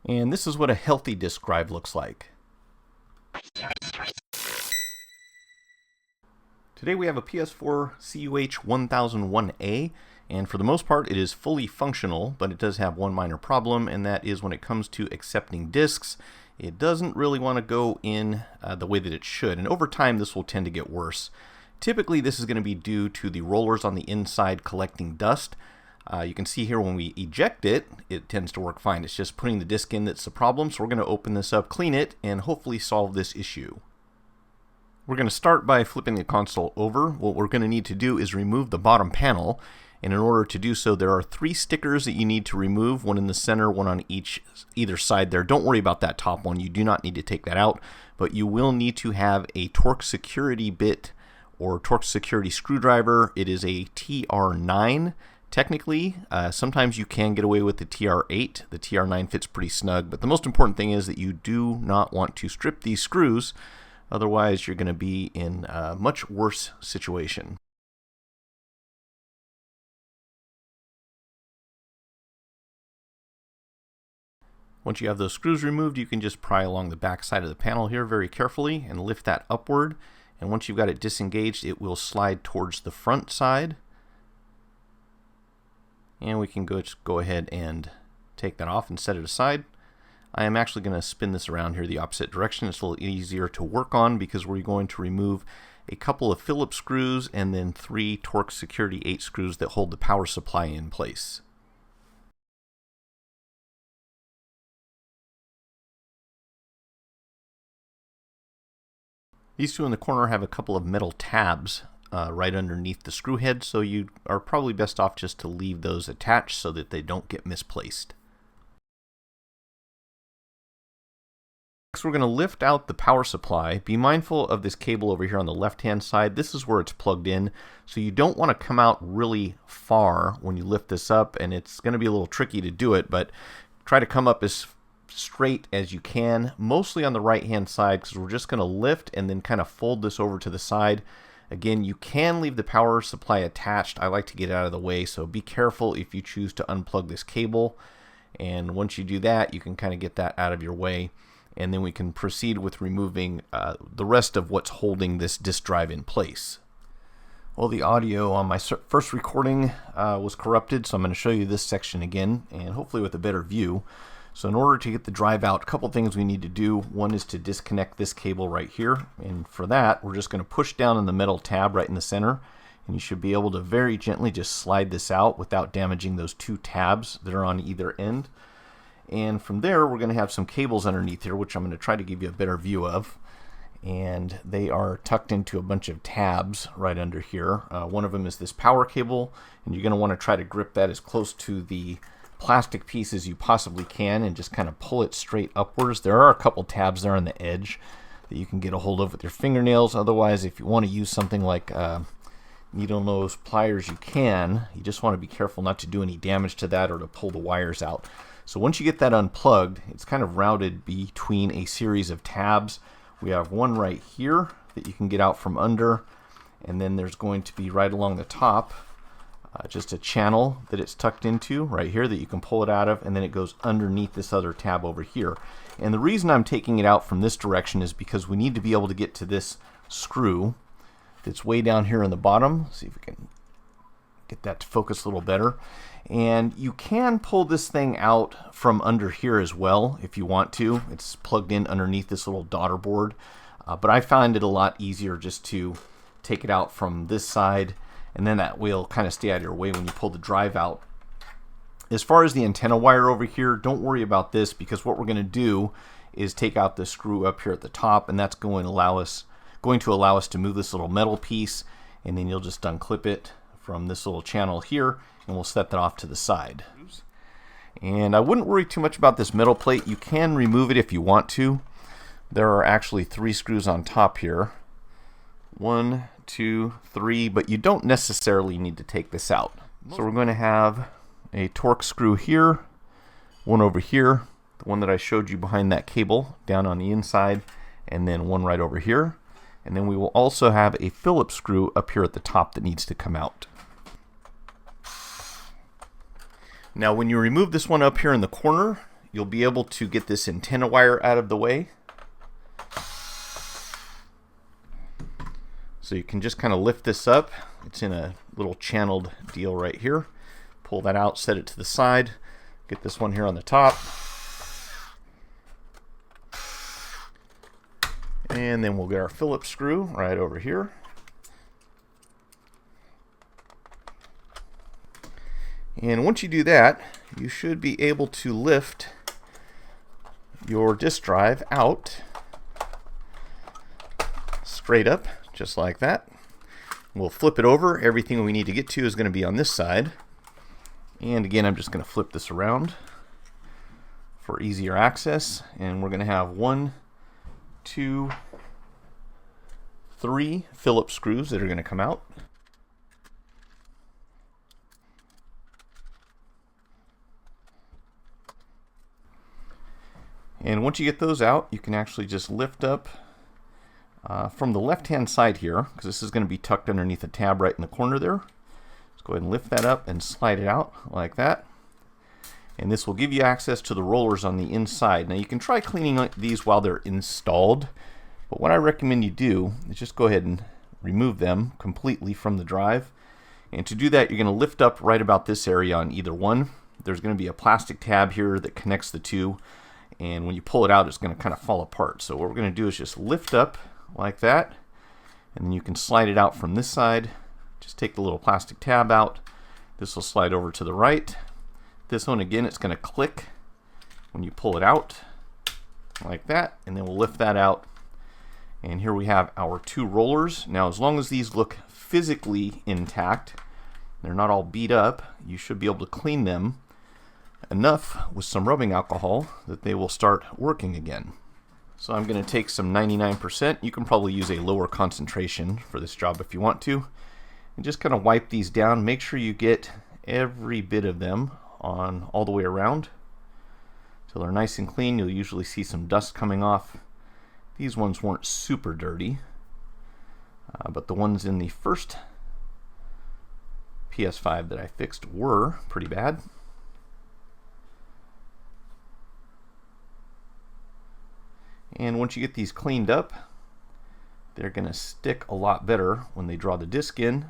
And this is what a healthy disk drive looks like. Today we have a PS4 CUH-1001A, and for the most part it is fully functional, but it does have one minor problem, and that is when it comes to accepting disks, it doesn't really want to go in the way that it should, and over time this will tend to get worse. Typically this is going to be due to the rollers on the inside collecting dust. You can see here when we eject it, it tends to work fine. It's just putting the disk in that's the problem, so we're going to open this up, clean it, and hopefully solve this issue. We're going to start by flipping the console over. What we're going to need to do is remove the bottom panel, and in order to do so there are 3 stickers that you need to remove, one in the center, one on either side there. Don't worry about that top one, you do not need to take that out, but you will need to have a Torx security bit or Torx security screwdriver. It is a TR9. Technically, sometimes you can get away with the TR8. The TR9 fits pretty snug, but the most important thing is that you do not want to strip these screws, otherwise you're going to be in a much worse situation. Once you have those screws removed, you can just pry along the back side of the panel here very carefully and lift that upward, and once you've got it disengaged it will slide towards the front side. And we can just go ahead and take that off and set it aside. I am actually going to spin this around here the opposite direction. It's a little easier to work on because we're going to remove a couple of Phillips screws and then 3 Torx Security 8 screws that hold the power supply in place. These two in the corner have a couple of metal tabs right underneath the screw head, so you are probably best off just to leave those attached so that they don't get misplaced. Next we're going to lift out the power supply. Be mindful of this cable over here on the left hand side. This is where it's plugged in, so you don't want to come out really far when you lift this up, and it's going to be a little tricky to do it, but try to come up as straight as you can, mostly on the right hand side, because we're just going to lift and then kind of fold this over to the side. Again, you can leave the power supply attached. I like to get it out of the way, so be careful if you choose to unplug this cable, and once you do that you can kind of get that out of your way, and then we can proceed with removing the rest of what's holding this disk drive in place. Well, the audio on my first recording was corrupted, so I'm going to show you this section again, and hopefully with a better view. So in order to get the drive out, a couple things we need to do. One is to disconnect this cable right here, and for that we're just going to push down on the metal tab right in the center, and you should be able to very gently just slide this out without damaging those 2 tabs that are on either end. And from there we're going to have some cables underneath here, which I'm going to try to give you a better view of, and they are tucked into a bunch of tabs right under here. One of them is this power cable, and you're going to want to try to grip that as close to the plastic piece as you possibly can and just kind of pull it straight upwards. There are a couple tabs there on the edge that you can get a hold of with your fingernails. Otherwise, if you want to use something like needle nose pliers, you can. You just want to be careful not to do any damage to that or to pull the wires out. So once you get that unplugged, it's kind of routed between a series of tabs. We have one right here that you can get out from under, and then there's going to be right along the top just a channel that it's tucked into right here that you can pull it out of, and then it goes underneath this other tab over here. And the reason I'm taking it out from this direction is because we need to be able to get to this screw that's way down here in the bottom. See if we can get that to focus a little better. And you can pull this thing out from under here as well if you want to. It's plugged in underneath this little daughter board, but I find it a lot easier just to take it out from this side, and then that will kind of stay out of your way when you pull the drive out. As far as the antenna wire over here, don't worry about this, because what we're going to do is take out the screw up here at the top, and that's going to allow us to move this little metal piece, and then you'll just unclip it from this little channel here, and we'll set that off to the side. And I wouldn't worry too much about this metal plate. You can remove it if you want to. There are actually 3 screws on top here. 1, 2, 3, but you don't necessarily need to take this out. So we're going to have a Torx screw here, one over here, the one that I showed you behind that cable down on the inside, and then one right over here. And then we will also have a Phillips screw up here at the top that needs to come out. Now when you remove this one up here in the corner, you'll be able to get this antenna wire out of the way. So you can just kind of lift this up. It's in a little channeled deal right here. Pull that out, set it to the side. Get this one here on the top. And then we'll get our Phillips screw right over here. And once you do that, you should be able to lift your disk drive out straight up, just like that. We'll flip it over. Everything we need to get to is going to be on this side. And again, I'm just going to flip this around for easier access. And we're going to have 1, 2, 3 Phillips screws that are going to come out. And once you get those out, you can actually just lift up from the left-hand side here, because this is going to be tucked underneath a tab right in the corner there. Let's go ahead and lift that up and slide it out like that. And this will give you access to the rollers on the inside. Now you can try cleaning these while they're installed, but what I recommend you do is just go ahead and remove them completely from the drive. And to do that, you're going to lift up right about this area on either one. There's going to be a plastic tab here that connects the two, and when you pull it out, it's going to kind of fall apart. So what we're going to do is just lift up like that, and then you can slide it out from this side. Just take the little plastic tab out. This will slide over to the right. This one, again, it's going to click when you pull it out like that, and then we'll lift that out. And here we have our 2 rollers. Now, as long as these look physically intact, they're not all beat up, you should be able to clean them enough with some rubbing alcohol that they will start working again. So I'm going to take some 99%. You can probably use a lower concentration for this job if you want to. And just kind of wipe these down. Make sure you get every bit of them on all the way around till they're nice and clean. You'll usually see some dust coming off. These ones weren't super dirty, but the ones in the first PS5 that I fixed were pretty bad. And once you get these cleaned up, they're going to stick a lot better when they draw the disc in.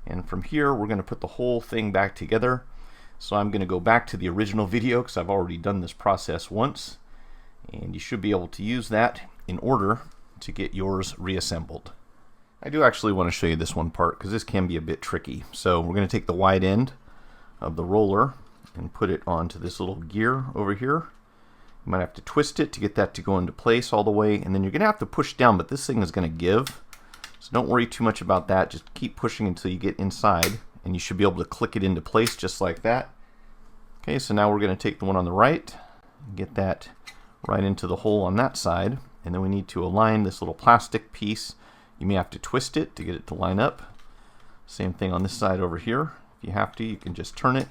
And from here, we're going to put the whole thing back together. So I'm going to go back to the original video because I've already done this process once. And you should be able to use that in order to get yours reassembled. I do actually want to show you this one part because this can be a bit tricky. So we're going to take the wide end of the roller and put it onto this little gear over here. You might have to twist it to get that to go into place all the way, and then you're going to have to push down, but this thing is going to give. So don't worry too much about that. Just keep pushing until you get inside, and you should be able to click it into place just like that. Okay, so now we're going to take the one on the right and get that right into the hole on that side, and then we need to align this little plastic piece. You may have to twist it to get it to line up. Same thing on this side over here. If you have to, you can just turn it,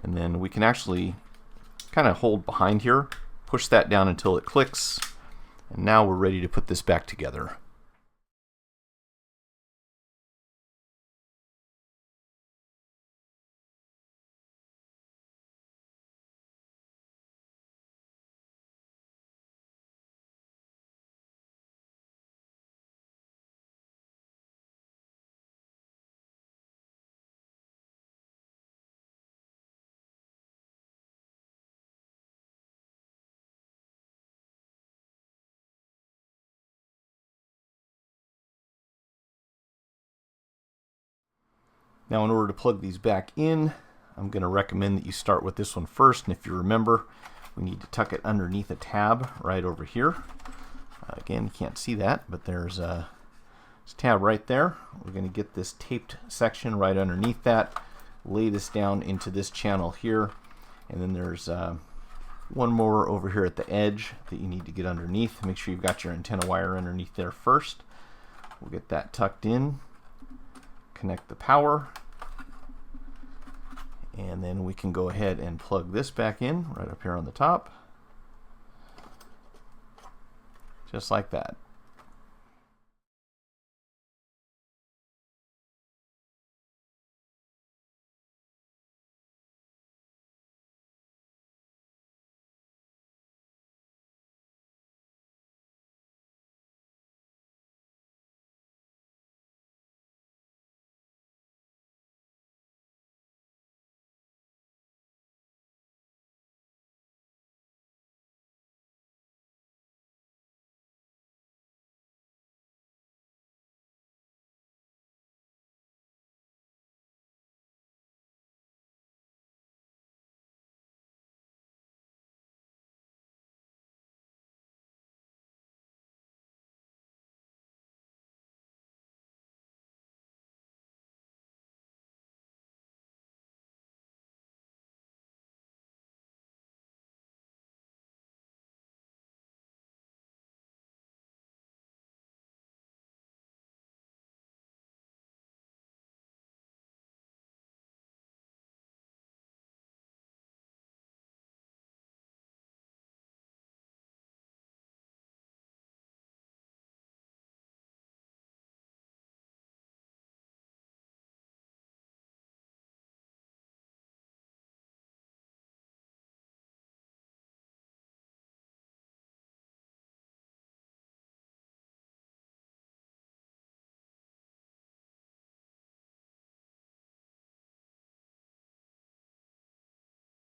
and then we can actually kind of hold behind here, push that down until it clicks, and now we're ready to put this back together. Now, in order to plug these back in, I'm going to recommend that you start with this one first. And if you remember, we need to tuck it underneath a tab right over here. Again, you can't see that, but there's a tab right there. We're going to get this taped section right underneath that, lay this down into this channel here, and then there's one more over here at the edge that you need to get underneath. Make sure you've got your antenna wire underneath there first. We'll get that tucked in, connect the power, and then we can go ahead and plug this back in right up here on the top, just like that.